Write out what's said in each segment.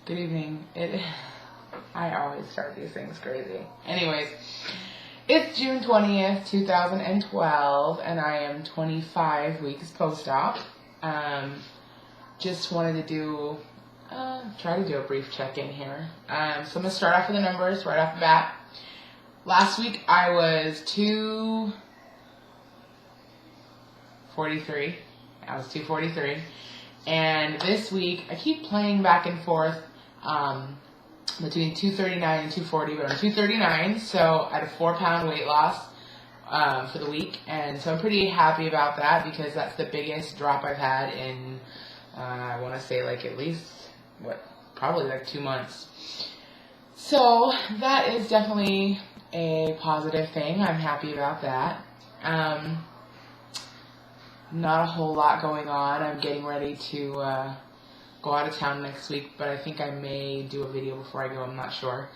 Good evening. I always start these things crazy. Anyways, it's June 20th, 2012, and I am 25 weeks post-op. Just wanted to try to do a brief check-in here. So I'm going to start off with the numbers right off the bat. Last week I was 243. And this week I keep playing back and forth between 239 and 240, but I'm 239, so I had a 4-pound weight loss for the week, and so I'm pretty happy about that because that's the biggest drop I've had in I want to say like at least probably like 2 months. So that is definitely a positive thing. I'm happy about that. Not a whole lot going on. I'm getting ready to go out of town next week, but I think I may do a video before I go. I'm not sure.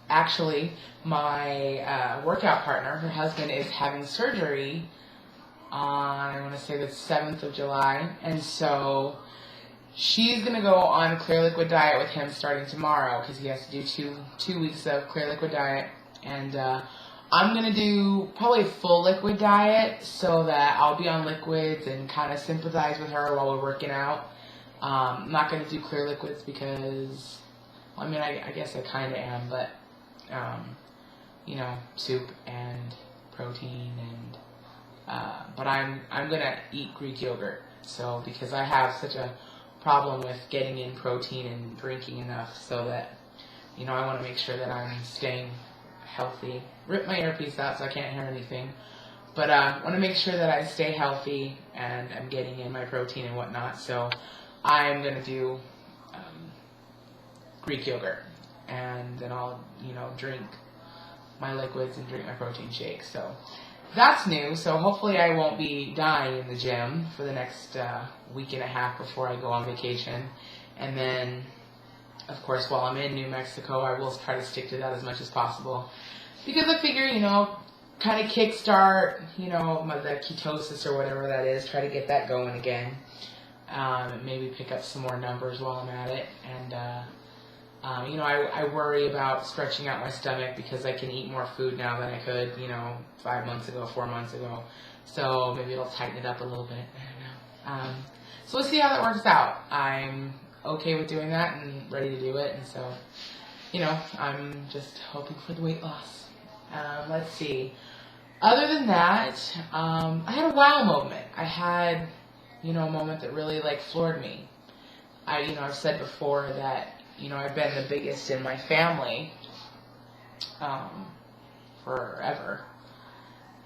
Actually, my workout partner, her husband, is having surgery on, I want to say the 7th of July, and so she's going to go on a clear liquid diet with him starting tomorrow because he has to do two weeks of clear liquid diet, and I'm going to do probably a full liquid diet so that I'll be on liquids and kind of sympathize with her while we're working out. I'm not going to do clear liquids because, well, I mean, I guess I kind of am, but, soup and protein and, but I'm going to eat Greek yogurt. So, because I have such a problem with getting in protein and drinking enough so that, I want to make sure that I'm staying healthy. Rip my earpiece out so I can't hear anything. But I want to make sure that I stay healthy and I'm getting in my protein and whatnot. So I'm going to do Greek yogurt. And then I'll, drink my liquids and drink my protein shake. So that's new. So hopefully I won't be dying in the gym for the next week and a half before I go on vacation. And then, of course, while I'm in New Mexico, I will try to stick to that as much as possible. Because I figure, kind of kickstart, the ketosis or whatever that is, try to get that going again. Maybe pick up some more numbers while I'm at it. And, I worry about stretching out my stomach because I can eat more food now than I could, 5 months ago, 4 months ago. So maybe it'll tighten it up a little bit. I don't know. So we'll see how that works out. I'm okay with doing that and ready to do it. And so, I'm just hoping for the weight loss. Let's see. Other than that, I had a wow moment. I had, a moment that really floored me. I've said before that, I've been the biggest in my family, forever.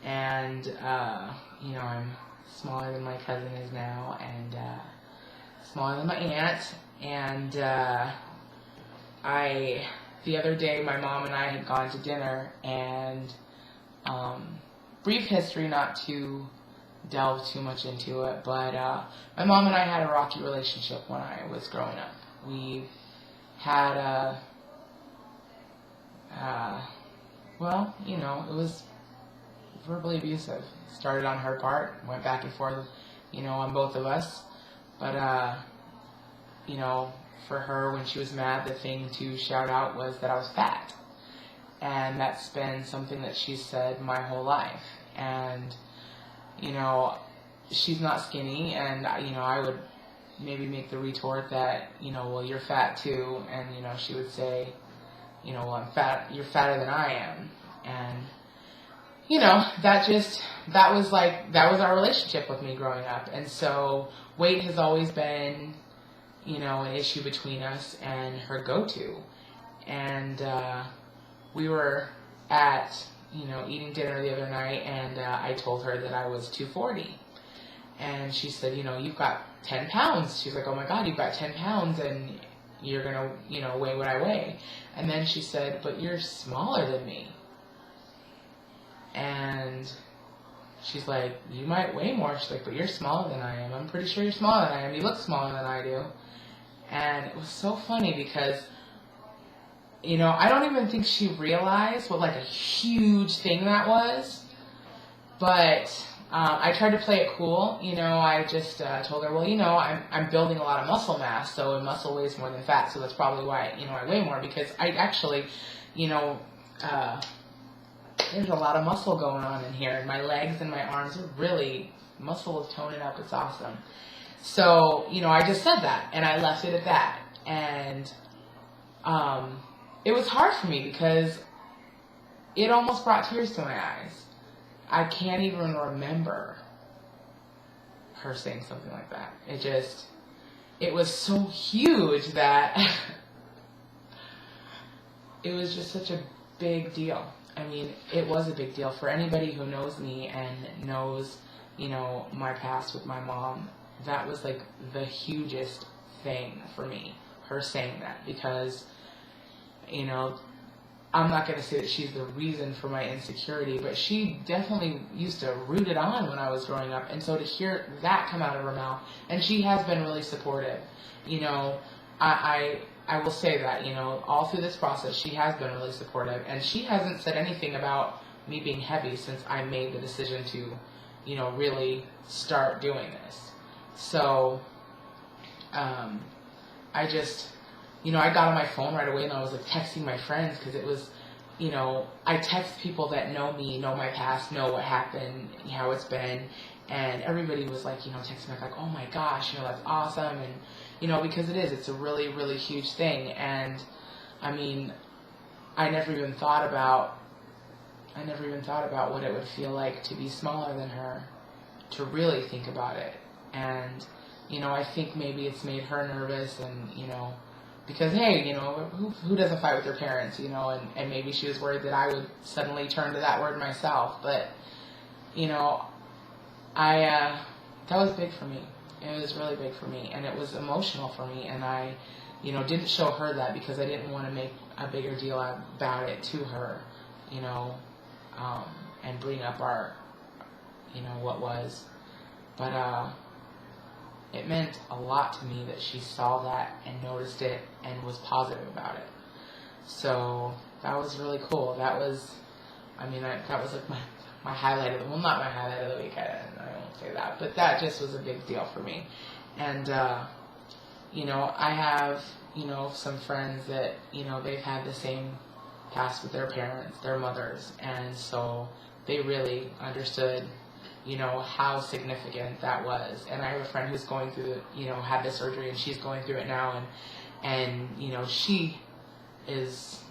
And, I'm smaller than my cousin is now and, smaller than my aunt. And, the other day, my mom and I had gone to dinner, and brief history, not to delve too much into it, but my mom and I had a rocky relationship when I was growing up. We had it was verbally abusive. Started on her part, went back and forth, on both of us, but for her, when she was mad, the thing to shout out was that I was fat. And that's been something that she's said my whole life. And, she's not skinny, and, I would maybe make the retort that, well, you're fat too. And, she would say, well, I'm fat, you're fatter than I am. And, that was our relationship with me growing up. And so weight has always been, an issue between us and her go-to. And we were at, eating dinner the other night, and I told her that I was 240. And she said, you've got 10 pounds. She's like, oh my God, you've got 10 pounds, and you're going to, weigh what I weigh. And then she said, but you're smaller than me. And she's like, you might weigh more. She's like, but you're smaller than I am. I'm pretty sure you're smaller than I am. You look smaller than I do. And it was so funny because, I don't even think she realized what a huge thing that was. But I tried to play it cool. I just told her, well, I'm building a lot of muscle mass, so muscle weighs more than fat, so that's probably why, I weigh more, because I actually, there's a lot of muscle going on in here, and my legs and my arms are really, muscle is toning up. It's awesome. So, I just said that, and I left it at that. And it was hard for me because it almost brought tears to my eyes. I can't even remember her saying something like that. It was so huge that it was just such a big deal. I mean, it was a big deal for anybody who knows me and knows, my past with my mom. That was like the hugest thing for me, her saying that, because, I'm not going to say that she's the reason for my insecurity, but she definitely used to root it on when I was growing up. And so to hear that come out of her mouth, and she has been really supportive. I will say that, all through this process, she has been really supportive. And she hasn't said anything about me being heavy since I made the decision to, really start doing this. So, I just, I got on my phone right away and I was like texting my friends, because it was, I text people that know me, know my past, know what happened, how it's been, and everybody was like, texting me like, oh my gosh, that's awesome, and, because it's a really, really huge thing. And I mean, I never even thought about what it would feel like to be smaller than her, to really think about it. And, I think maybe it's made her nervous, and, because, hey, who doesn't fight with their parents, and maybe she was worried that I would suddenly turn to that word myself. But, that was big for me. It was really big for me, and it was emotional for me, and I, didn't show her that because I didn't want to make a bigger deal about it to her, and bring up our, what was. But, it meant a lot to me that she saw that and noticed it and was positive about it. So that was really cool. That was like my highlight of the, well, not my highlight of the week, I won't say that, but that just was a big deal for me. And, I have, some friends that, they've had the same past with their parents, their mothers, and so they really understood, how significant that was. And I have a friend who's going through, had the surgery, and she's going through it now, and she is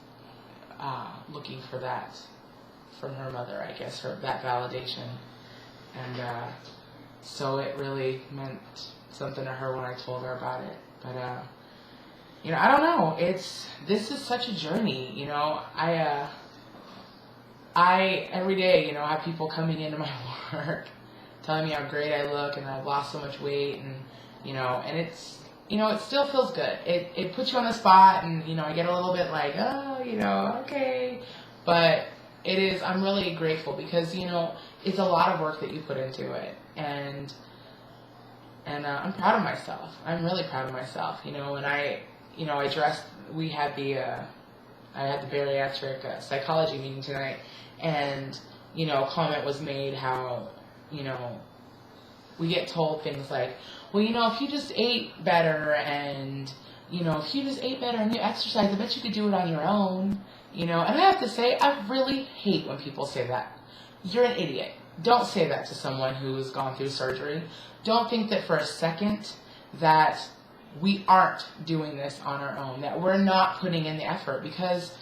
looking for that from her mother, I guess, that validation. And so it really meant something to her when I told her about it. But I don't know. This is such a journey. I every day, have people coming into my work telling me how great I look and I've lost so much weight, and and it's, it still feels good. It puts you on the spot, and I get a little bit like, oh, okay, but I'm really grateful because it's a lot of work that you put into it, and I'm proud of myself. I'm really proud of myself, and I dressed. We had I had the bariatric psychology meeting tonight, and comment was made how we get told things like, well, if you just ate better, and if you just ate better and you exercise, I bet you could do it on your own, and I have to say, I really hate when people say that. You're an idiot. Don't say that to someone who's gone through surgery. Don't think that for a second that we aren't doing this on our own, that we're not putting in the effort, because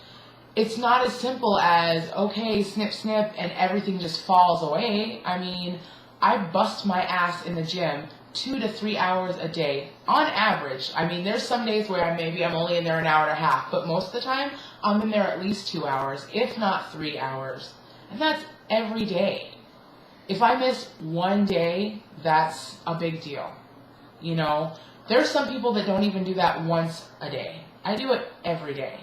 it's not as simple as, okay, snip, snip, and everything just falls away. I mean, I bust my ass in the gym 2 to 3 hours a day on average. I mean, there's some days where I'm only in there an hour and a half, but most of the time I'm in there at least 2 hours, if not 3 hours. And that's every day. If I miss one day, that's a big deal. There's some people that don't even do that once a day. I do it every day.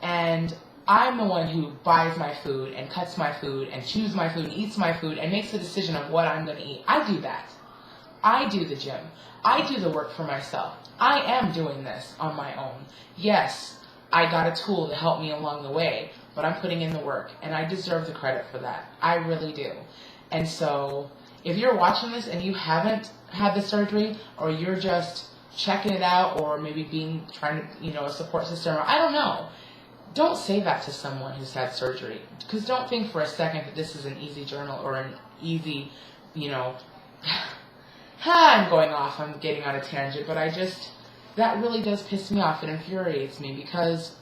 And I'm the one who buys my food and cuts my food and chews my food and eats my food and makes the decision of what I'm going to eat. I do that. I do the gym. I do the work for myself. I am doing this on my own. Yes, I got a tool to help me along the way, but I'm putting in the work, and I deserve the credit for that. I really do. And so, if you're watching this and you haven't had the surgery, or you're just checking it out, or maybe trying to, a support system, or I don't know, don't say that to someone who's had surgery. Because don't think for a second that this is an easy journal or an easy, I'm going off, I'm getting on a tangent, but that really does piss me off. It infuriates me because,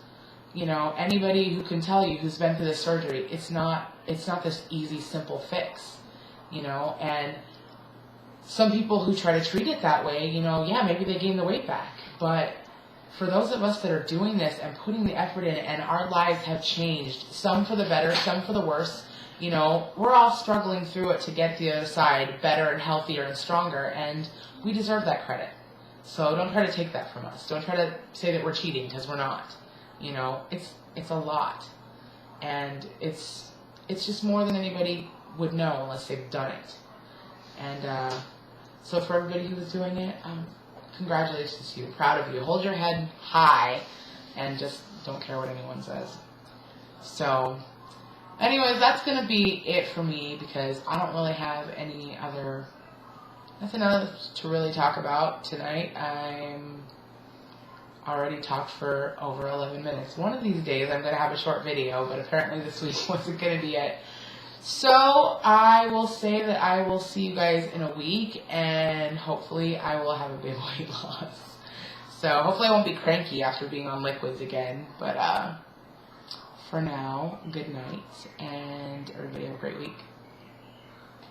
anybody who can tell you who's been through this surgery, it's not this easy, simple fix, and some people who try to treat it that way, maybe they gain the weight back, but for those of us that are doing this and putting the effort in, and our lives have changed, some for the better, some for the worse, we're all struggling through it to get to the other side better and healthier and stronger, and we deserve that credit. So don't try to take that from us. Don't try to say that we're cheating, because we're not. It's a lot, and it's just more than anybody would know unless they've done it. And so for everybody who is doing it, congratulations to you. Proud of you. Hold your head high and just don't care what anyone says. So anyways, that's going to be it for me, because I don't really have nothing else to really talk about tonight. I'm already talked for over 11 minutes. One of these days I'm going to have a short video, but apparently this week wasn't going to be it. So I will say that I will see you guys in a week, and hopefully I will have a big weight loss. So hopefully I won't be cranky after being on liquids again. But for now, good night, and everybody have a great week.